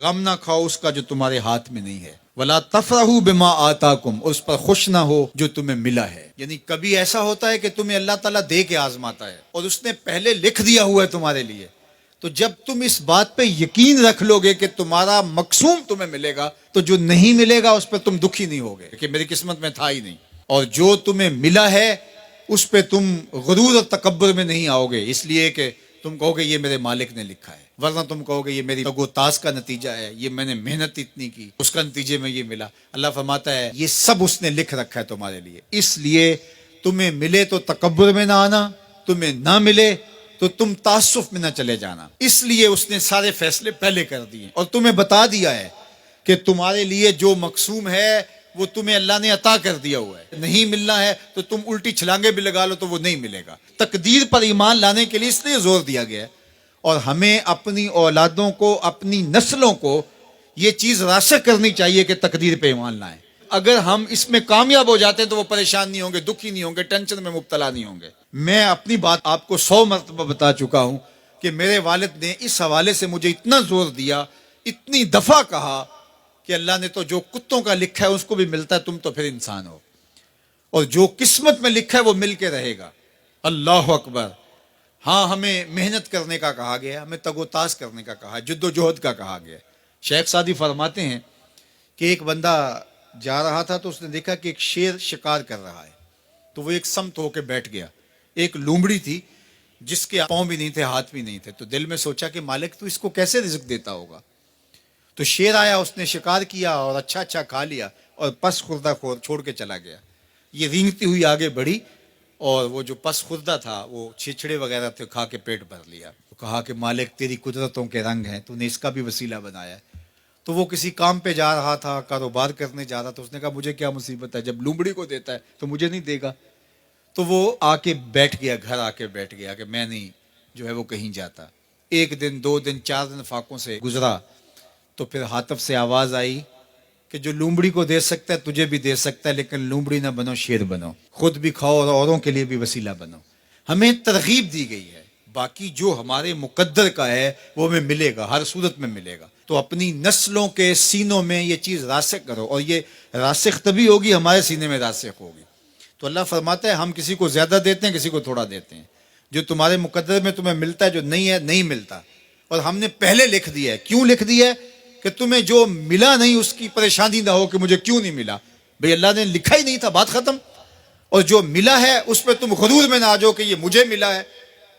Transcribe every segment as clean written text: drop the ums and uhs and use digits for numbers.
غم نہ کھاؤ اس کا جو تمہارے ہاتھ میں نہیں ہے، ولا تفرحوا بما آتاکم، اس پر خوش نہ ہو جو تمہیں ملا ہے۔ یعنی کبھی ایسا ہوتا ہے کہ تمہیں اللہ تعالیٰ دے کے آزماتا ہے اور اس نے پہلے لکھ دیا ہوا ہے تمہارے لیے، تو جب تم اس بات پہ یقین رکھ لو گے کہ تمہارا مقصوم تمہیں ملے گا، تو جو نہیں ملے گا اس پہ تم دکھی نہیں ہوگے کہ میری قسمت میں تھا ہی نہیں، اور جو تمہیں ملا ہے اس پہ تم غرور اور تکبر میں نہیں آؤ گے، اس لیے کہ تم کہو گے یہ میرے مالک نے لکھا ہے، ورنہ تم کہو گے یہ میری تگ و تاز کا نتیجہ ہے، یہ میں نے محنت اتنی کی اس کا نتیجے میں یہ ملا۔ اللہ فرماتا ہے یہ سب اس نے لکھ رکھا ہے تمہارے لیے، اس لیے تمہیں ملے تو تکبر میں نہ آنا، تمہیں نہ ملے تو تم تعصف میں نہ چلے جانا، اس لیے اس نے سارے فیصلے پہلے کر دیے اور تمہیں بتا دیا ہے کہ تمہارے لیے جو مقسوم ہے وہ تمہیں اللہ نے عطا کر دیا ہوا ہے، نہیں ملنا ہے تو تم الٹی چھلانگے بھی لگا لو تو وہ نہیں ملے گا۔ تقدیر پر ایمان لانے کے لیے اس لیے زور دیا گیا ہے، اور ہمیں اپنی اولادوں کو، اپنی نسلوں کو یہ چیز راسخ کرنی چاہیے کہ تقدیر پہ ایمان لائیں۔ اگر ہم اس میں کامیاب ہو جاتے ہیں تو وہ پریشان نہیں ہوں گے، دکھی نہیں ہوں گے، ٹینشن میں مبتلا نہیں ہوں گے۔ میں اپنی بات آپ کو 100 مرتبہ بتا چکا ہوں کہ میرے والد نے اس حوالے سے مجھے اتنا زور دیا، اتنی دفعہ کہا کہ اللہ نے تو جو کتوں کا لکھا ہے اس کو بھی ملتا ہے، تم تو پھر انسان ہو، اور جو قسمت میں لکھا ہے وہ مل کے رہے گا۔ اللہ اکبر۔ ہاں، ہمیں محنت کرنے کا کہا گیا، ہمیں تگ و تاز کرنے کا کہا، جد و جہد کا کہا گیا۔ شیخ سعدی فرماتے ہیں کہ ایک بندہ جا رہا تھا تو اس نے دیکھا کہ ایک شیر شکار کر رہا ہے، تو وہ ایک سمت ہو کے بیٹھ گیا۔ ایک لومڑی تھی جس کے پاؤں بھی نہیں تھے، ہاتھ بھی نہیں تھے، تو دل میں سوچا کہ مالک تو اس کو کیسے رزق دیتا ہوگا۔ تو شیر آیا، اس نے شکار کیا اور اچھا اچھا کھا لیا اور پس خوردہ چھوڑ کے چلا گیا۔ یہ رینگتی ہوئی آگے بڑھی اور وہ جو پس خوردہ تھا وہ چھچڑے وغیرہ تھے، کھا کے پیٹ بھر لیا۔ کہا کہ مالک تیری قدرتوں کے رنگ ہیں، تو نے اس کا بھی وسیلہ بنایا ہے۔ تو وہ کسی کام پہ جا رہا تھا، کاروبار کرنے جا رہا تھا، اس نے کہا مجھے کیا مصیبت ہے، جب لومڑی کو دیتا ہے تو مجھے نہیں دے گا۔ تو وہ آ کے بیٹھ گیا، گھر آ کے بیٹھ گیا کہ میں نہیں جو ہے وہ کہیں جاتا۔ ایک دن، 2 دن، 4 دن فاقوں سے گزرا، تو پھر ہاتف سے آواز آئی کہ جو لومڑی کو دے سکتا ہے تجھے بھی دے سکتا ہے، لیکن لومڑی نہ بنو، شیر بنو، خود بھی کھاؤ اور اوروں کے لیے بھی وسیلہ بنو۔ ہمیں ترغیب دی گئی ہے، باقی جو ہمارے مقدر کا ہے وہ ہمیں ملے گا، ہر صورت میں ملے گا۔ تو اپنی نسلوں کے سینوں میں یہ چیز راسخ کرو، اور یہ راسخ تبھی ہوگی ہمارے سینے میں راسخ ہوگی۔ تو اللہ فرماتا ہے ہم کسی کو زیادہ دیتے ہیں، کسی کو تھوڑا دیتے ہیں، جو تمہارے مقدر میں تمہیں ملتا ہے، جو نہیں ہے نہیں ملتا، اور ہم نے پہلے لکھ دیا ہے۔ کیوں لکھ دیا ہے؟ کہ تمہیں جو ملا نہیں اس کی پریشانی نہ ہو کہ مجھے کیوں نہیں ملا، بھئی اللہ نے لکھا ہی نہیں تھا، بات ختم۔ اور جو ملا ہے اس پہ تم غرور میں نہ آ جاؤ کہ یہ مجھے ملا ہے،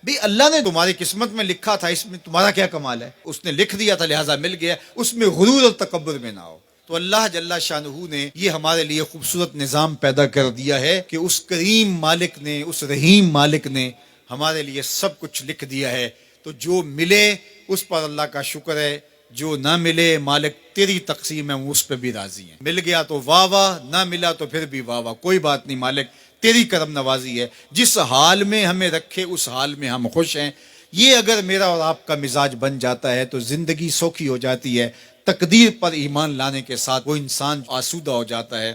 بھی اللہ نے تمہاری قسمت میں لکھا تھا، اس میں تمہارا کیا کمال ہے، اس نے لکھ دیا تھا لہٰذا مل گیا، اس میں غرور اور تکبر میں نہ آؤ۔ تو اللہ جل شانہ نے یہ ہمارے لیے خوبصورت نظام پیدا کر دیا ہے کہ اس کریم مالک نے، اس رحیم مالک نے ہمارے لیے سب کچھ لکھ دیا ہے۔ تو جو ملے اس پر اللہ کا شکر ہے، جو نہ ملے مالک تیری تقسیم ہے، اس پہ بھی راضی ہیں۔ مل گیا تو واہ واہ، نہ ملا تو پھر بھی واہ واہ، کوئی بات نہیں، مالک تیری کرم نوازی ہے، جس حال میں ہمیں رکھے اس حال میں ہم خوش ہیں۔ یہ اگر میرا اور آپ کا مزاج بن جاتا ہے تو زندگی سوکھی ہو جاتی ہے۔ تقدیر پر ایمان لانے کے ساتھ وہ انسان آسودہ ہو جاتا ہے۔